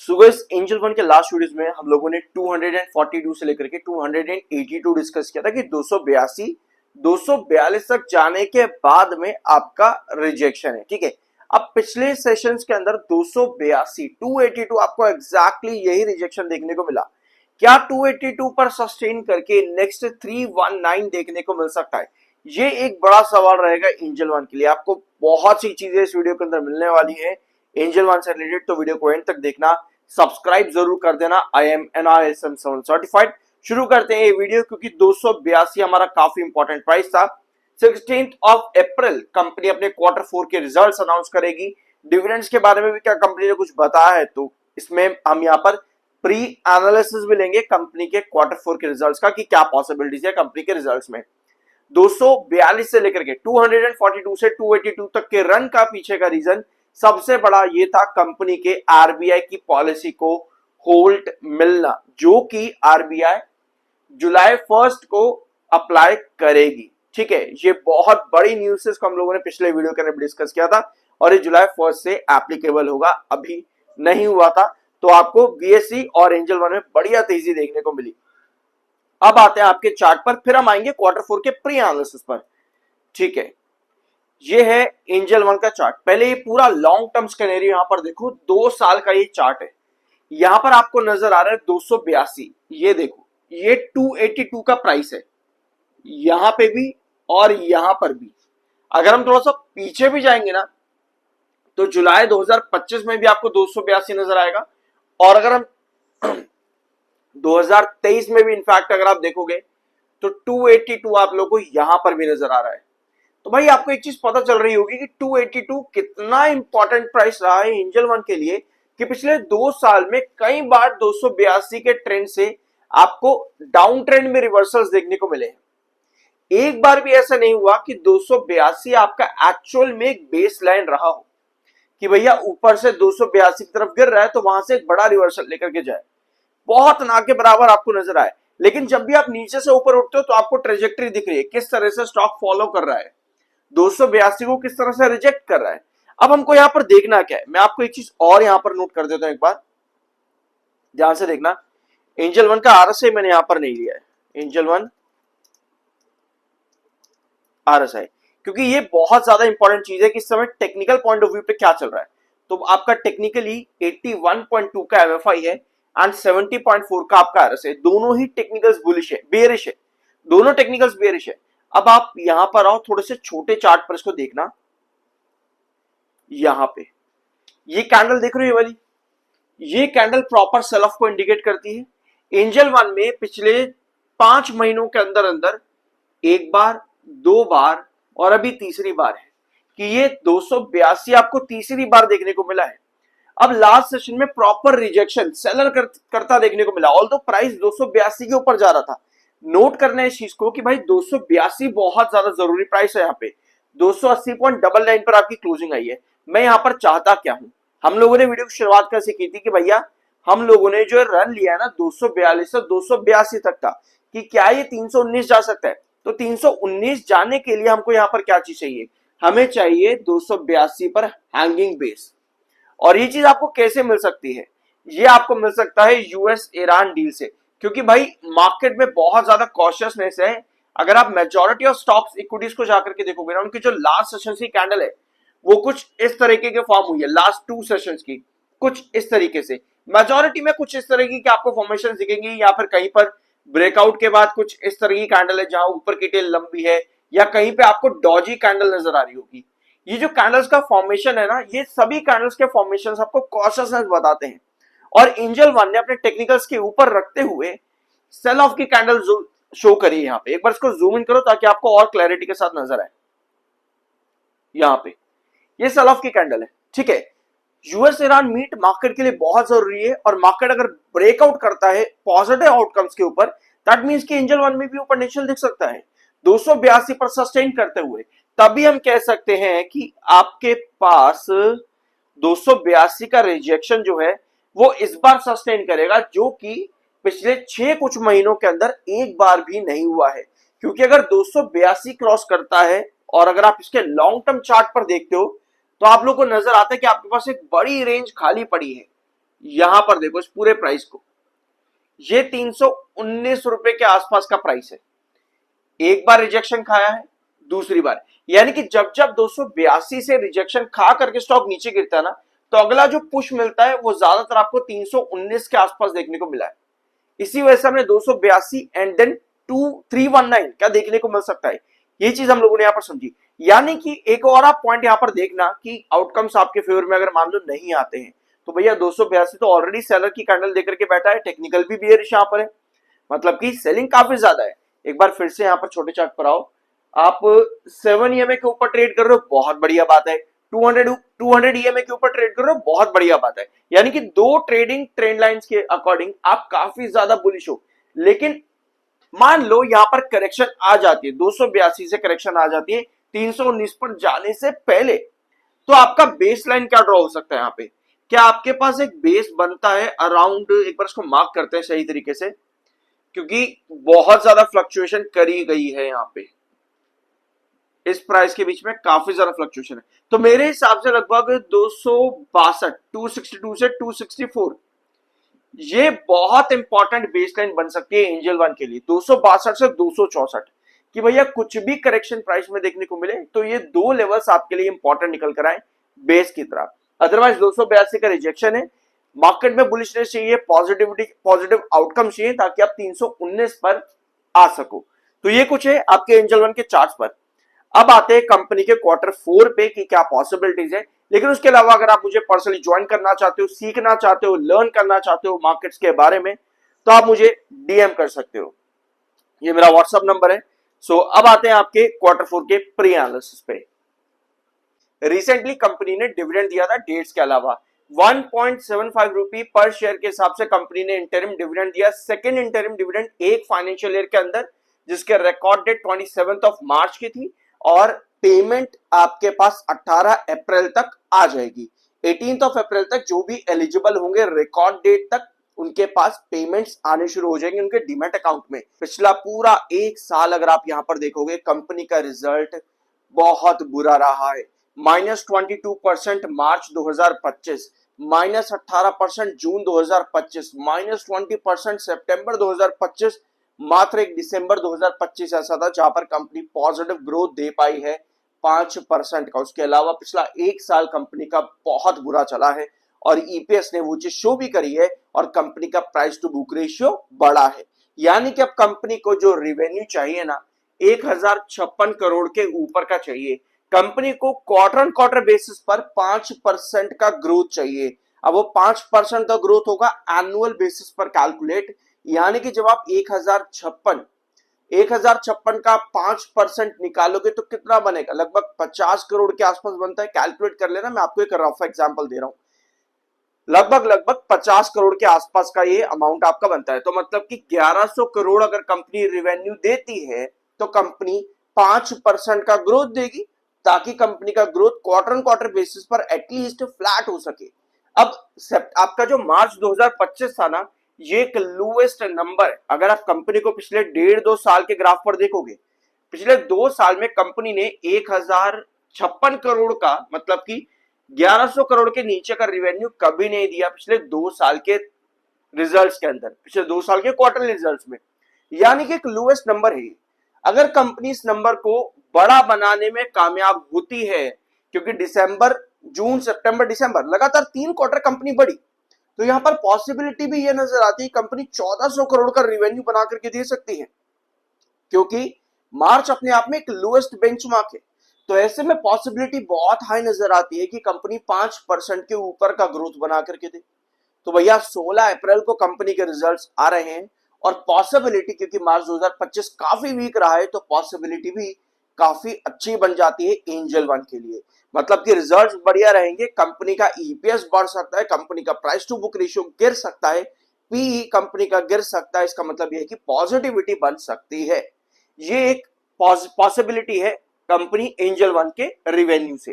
So guys, angel one के last videos में हम लोगों ने 242 से लेकर के 282 डिस्कस किया था कि 282 242 तक जाने के बाद में आपका रिजेक्शन है। ठीक है, अब पिछले सेशंस के अंदर 282 282 आपको एग्जैक्टली यही रिजेक्शन देखने को मिला। क्या 282 पर सस्टेन करके नेक्स्ट 319 देखने को मिल सकता है? ये एक बड़ा सवाल रहेगा एंजल वन के लिए। आपको बहुत सी चीजें इस वीडियो के अंदर मिलने वाली है एंजल वन से रिलेटेड, तो वीडियो को एंड तक देखना, सब्सक्राइब जरूर कर देना। I am NRSM 7 certified. शुरू करते हैं ये वीडियो, क्योंकि 282 हमारा काफी इंपॉर्टेंट प्राइस था। 16 अप्रैल कंपनी अपने क्वार्टर 4 के रिजल्ट्स अनाउंस करेगी। डिविडेंड्स के बारे में भी क्या कंपनी ने कुछ बताया है, तो इसमें हम यहाँ पर प्री एनालिसिस भी लेंगे कंपनी के क्वार्टर 4 के रिजल्ट्स का कि क्या पॉसिबिलिटीज है कंपनी के रिजल्ट्स में। 242 से लेकर के 242 से 282 तक के रन का पीछे का रीजन सबसे बड़ा ये था कंपनी के आरबीआई की पॉलिसी को होल्ड मिलना, जो कि आरबीआई जुलाई 1 को अप्लाई करेगी। ठीक है, ये बहुत बड़ी न्यूज है, इसको हम लोगों ने पिछले वीडियो के अंदर डिस्कस किया था और ये जुलाई 1 से एप्लीकेबल होगा। अभी नहीं हुआ था, तो आपको बीएसई और एंजल वन में बढ़िया तेजी देखने को मिली। अब आते हैं आपके चार्ट पर, फिर हम आएंगे क्वार्टर 4 के प्री एनालिसिस पर। ठीक है, ये है एंजल वन का चार्ट। पहले ये पूरा लॉन्ग टर्म स्केनेरियो यहां पर देखो, 2 साल का ये चार्ट है। यहां पर आपको नजर आ रहा है 282। ये देखो, ये 282 का प्राइस है, यहां पे भी और यहां पर भी। अगर हम थोड़ा सा पीछे भी जाएंगे ना, तो जुलाई 2025 में भी आपको 282 नजर आएगा। और अगर हम 2023 में भी इनफैक्ट अगर आप देखोगे तो 282 आप लोगों को यहां पर भी नजर आ रहा है। तो भाई आपको एक चीज पता चल रही होगी कि 282 कितना इंपॉर्टेंट प्राइस रहा है एंजल वन के लिए, कि पिछले 2 साल में कई बार 282 के ट्रेंड से आपको डाउन ट्रेंड में रिवर्सल्स देखने को मिले हैं। एक बार भी ऐसा नहीं हुआ कि 282 आपका एक्चुअल में एक बेस लाइन रहा हो कि भैया ऊपर से 282 की तरफ गिर रहा है तो वहां से एक बड़ा रिवर्सल लेकर के जाए। बहुत ना के बराबर आपको नजर आए। लेकिन जब भी आप नीचे से ऊपर उठते हो तो आपको ट्रेजेक्टरी दिख रही है, किस तरह से स्टॉक फॉलो कर रहा है, 282 को किस तरह से रिजेक्ट कर रहा है। अब हमको यहां पर देखना क्या है, मैं आपको एक चीज और यहां पर नोट कर देता हूं, एक बार ध्यान से देखना। एंजल वन का आरएसआई मैंने यहां पर नहीं लिया है, एंजल वन आरएसआई, क्योंकि ये बहुत ज्यादा इंपॉर्टेंट चीज है कि इस समय टेक्निकल पॉइंट ऑफ व्यू पे क्या चल रहा है। तो आपका टेक्निकली 81.2 का एमएफआई है एंड 70.4 का आपका आरएसआई। दोनों ही टेक्निकल्स बुलिश है, बेयरिश है, दोनों टेक्निकल्स बेयरिश है। अब आप यहां पर आओ, थोड़े से छोटे चार्ट पर इसको देखना। यहां पे ये कैंडल देख रहे हो, ये वाली, ये कैंडल प्रॉपर सेल ऑफ को इंडिकेट करती है। एंजल वन में पिछले 5 महीनों के अंदर अंदर एक बार, 2 बार और अभी तीसरी बार है कि ये 282 आपको तीसरी बार देखने को मिला है। अब लास्ट सेशन में प्रॉपर रिजेक्शन सेलर करता देखने को मिला, ऑल्दो प्राइस 282 के ऊपर जा रहा था। नोट करना है इस चीज को कि भाई 282 बहुत ज्यादा जरूरी प्राइस है। यहाँ पे 280.99 पर आपकी क्लोजिंग आई है। मैं यहाँ पर चाहता क्या हूं, हम लोगों ने वीडियो की शुरुआत कैसे की थी कि भैया हम लोगों ने जो रन लिया है ना 242 से 282 तक का, कि क्या ये 319 जा सकता है। तो 319 जाने के लिए हमको यहाँ पर क्या चीज चाहिए, हमें चाहिए 282 पर हैंगिंग बेस। और ये चीज आपको कैसे मिल सकती है, ये आपको मिल सकता है यूएस ईरान डील से, क्योंकि भाई मार्केट में बहुत ज्यादा कॉशियसनेस है। अगर आप मेजॉरिटी ऑफ स्टॉक्स इक्विटीज को जाकर के देखोगे ना, उनकी जो लास्ट सेशन की कैंडल है वो कुछ इस तरीके के फॉर्म हुई है, लास्ट 2 सेशंस की कुछ इस तरीके से। मेजॉरिटी में कुछ इस तरीके की आपको फॉर्मेशन दिखेंगी, या फिर कहीं पर ब्रेकआउट के बाद कुछ इस तरह की कैंडल है जहां ऊपर की टेल लंबी है, या कहीं पे आपको डॉजी कैंडल नजर आ रही होगी। ये जो कैंडल्स का फॉर्मेशन है ना, ये सभी कैंडल्स के फॉर्मेशन आपको कॉशियसनेस बताते हैं। और एंजल वन ने अपने टेक्निकल्स के ऊपर रखते हुए सेल ऑफ की कैंडल शो करी है। यहाँ पे एक बार इसको जूम इन करो ताकि आपको और क्लैरिटी के साथ नजर आए। यहाँ पे ये सेल ऑफ की कैंडल है। ठीक है, यूएस ईरान मीट मार्केट के लिए बहुत जरूरी है, और मार्केट अगर ब्रेकआउट करता है पॉजिटिव आउटकम्स के ऊपर, दैट मींस कि एंजल वन में भी पोटेंशियल दिख सकता है 282 पर सस्टेन करते हुए। तभी हम कह सकते हैं कि आपके पास 282 का रिजेक्शन जो है वो इस बार सस्टेन करेगा, जो कि पिछले 6 कुछ महीनों के अंदर एक बार भी नहीं हुआ है। क्योंकि अगर 282 क्रॉस करता है, और अगर आप इसके लॉन्ग टर्म चार्ट पर देखते हो, तो आप लोग को नजर आता है कि आपके पास एक बड़ी रेंज खाली पड़ी है। यहां पर देखो इस पूरे प्राइस को, ये 319 रुपए के आसपास का प्राइस है। एक बार रिजेक्शन खाया है, दूसरी बार, यानी कि जब जब 282 से रिजेक्शन खा करके स्टॉक नीचे गिरता है ना, तो अगला जो पुश मिलता है वो ज्यादातर आपको 319 के आसपास देखने को मिला है। इसी वजह से हमने 282 एंड देन 2319 क्या देखने को मिल सकता है, ये चीज हम लोगों ने यहां पर समझी। यानी कि एक और आप पॉइंट यहां पर देखना कि आउटकम्स आपके फेवर में अगर मान लो नहीं आते हैं, तो भैया 282 तो ऑलरेडी सेलर की कैंडल देकर के बैठा है, टेक्निकल भी बियरिश यहां पर है, मतलब कि सेलिंग काफी ज्यादा है। एक बार फिर से यहां पर छोटे चार्ट पर आओ, आप 7 ईएमए के ऊपर ट्रेड कर रहे हो, बहुत बढ़िया बात है। 200 ईएमए के ऊपर ट्रेड कर रहे हो, बहुत बढ़िया बात है। यानी कि दो ट्रेडिंग ट्रेंड लाइंस के अकॉर्डिंग आप काफी ज्यादा बुलिश हो। लेकिन मान लो यहां पर करेक्शन आ जाती है, 282 से करेक्शन आ जाती है 319 पर जाने से पहले, तो आपका बेस लाइन क्या ड्रॉ हो सकता है यहां पे? क्या आपके पास एक बेस बनता है अराउंड, एक बार इसको मार्क करते हैं सही तरीके से, क्योंकि बहुत ज्यादा फ्लक्चुएशन करी गई है यहां पे, इस प्राइस के बीच में काफी ज्यादा फ्लक्चुएशन है। तो मेरे हिसाब से लगभग 262 262 से 264 ये बहुत इंपॉर्टेंट बेसलाइन बन सकती है एंजल वन के लिए, 262 से 264, कि भैया कुछ भी करेक्शन प्राइस में देखने को मिले तो ये दो लेवल्स आपके लिए इंपॉर्टेंट निकल कर आए बेस की तरह। अदरवाइज 282 का रिजेक्शन है, मार्केट में बुलिशनेस चाहिए, पॉजिटिव आउटकम चाहिए ताकि आप 319 पर आ सको। तो ये कुछ है आपके एंजल वन के चार्ट पर। अब आते हैं कंपनी के Q4 पे कि क्या पॉसिबिलिटीज है। लेकिन उसके अलावा अगर आप मुझे पर्सनली ज्वाइन करना चाहते हो, सीखना चाहते हो, लर्न करना चाहते हो मार्केट्स के बारे में, तो आप मुझे डीएम कर सकते हो, ये मेरा व्हाट्सएप नंबर है। सो अब आते हैं आपके Q4 के प्री एनालिसिस पे। रिसेंटली कंपनी ने डिविडेंड दिया था डेट्स के अलावा, 1.75 रुपी पर शेयर के हिसाब से कंपनी ने इंटरिम डिविडेंड दिया, सेकेंड इंटरिम डिविडेंड एक फाइनेंशियल ईयर के अंदर, जिसके रिकॉर्ड डेट 27 मार्च की थी और पेमेंट आपके पास 18 अप्रैल तक आ जाएगी। 18 अप्रैल तक जो भी एलिजिबल होंगे रिकॉर्ड डेट तक उनके पास पेमेंट्स आने शुरू हो जाएंगे उनके डीमैट अकाउंट में। पिछला पूरा एक साल अगर आप यहां पर देखोगे कंपनी का रिजल्ट बहुत बुरा रहा है, -22% मार्च 2025, -18% जून 2025, -20% सितंबर 2025, मात्र एक दिसंबर 2025 ऐसा था जहां पर कंपनी पॉजिटिव ग्रोथ दे पाई है 5% का। उसके अलावा पिछला एक साल कंपनी का बहुत बुरा चला है और ईपीएस ने वो चीज शो भी करी है और कंपनी का प्राइस टू बुक रेशियो बढ़ा है। यानी कि अब कंपनी को जो रेवेन्यू चाहिए ना 1056 करोड़ के ऊपर का चाहिए, कंपनी को क्वार्टर ऑन क्वार्टर बेसिस पर 5% का ग्रोथ चाहिए। अब वो 5% का ग्रोथ होगा एनुअल बेसिस पर कैलकुलेट, यानी कि जब आप 1056 का 5% निकालोगे तो कितना बनेगा, लगभग 50 करोड़ के आसपास बनता है। कैलकुलेट कर लेना, मैं आपको एक रफ एग्जांपल दे रहा हूं, लगभग 50 करोड़ के आसपास का ये अमाउंट आपका बनता है। तो मतलब कि 1100 करोड़ अगर कंपनी रेवेन्यू देती है तो कंपनी 5% का ग्रोथ देगी ताकि कंपनी का growth quarter on quarter basis पर एटलीस्ट फ्लैट हो सके। अब आपका जो मार्च 2025 था ना, ये एक लोएस्ट नंबर है। अगर आप कंपनी को पिछले 1.5-2 साल के ग्राफ पर देखोगे, पिछले 2 साल में कंपनी ने 1056 करोड़ का, मतलब कि 1100 करोड़ के नीचे का रेवेन्यू कभी नहीं दिया पिछले 2 साल के रिजल्ट्स के अंदर, पिछले 2 साल के क्वार्टरली रिजल्ट्स में। यानी कि एक लोएस्ट नंबर है। अगर कंपनी इस नंबर को बड़ा बनाने में कामयाब होती है, क्योंकि दिसंबर, जून, सितंबर, दिसंबर लगातार 3 क्वार्टर कंपनी बढ़ी, तो यहां पर पॉसिबिलिटी भी ये नजर आती है कंपनी 1400 करोड़ का रेवेन्यू बना करके दे सकती है, क्योंकि मार्च अपने आप में एक लोएस्ट बेंचमार्क है। तो ऐसे में पॉसिबिलिटी बहुत हाई नजर आती है कि कंपनी 5% के ऊपर का ग्रोथ बना करके दे। तो भैया 16 अप्रैल को कंपनी के रिजल्ट्स आ रहे हैं और पॉसिबिलिटी, क्योंकि मार्च 2025 काफी वीक रहा है, तो पॉसिबिलिटी भी काफी अच्छी बन जाती है एंजल वन के लिए। मतलब कि रिजल्ट्स बढ़िया रहेंगे, कंपनी का ईपीएस बढ़ सकता है, कंपनी का प्राइस टू बुक रेशियो गिर सकता है, पीई कंपनी का गिर सकता है। इसका मतलब यह है कि पॉजिटिविटी बन सकती है। ये एक पॉसिबिलिटी है कंपनी एंजल वन के रेवेन्यू से।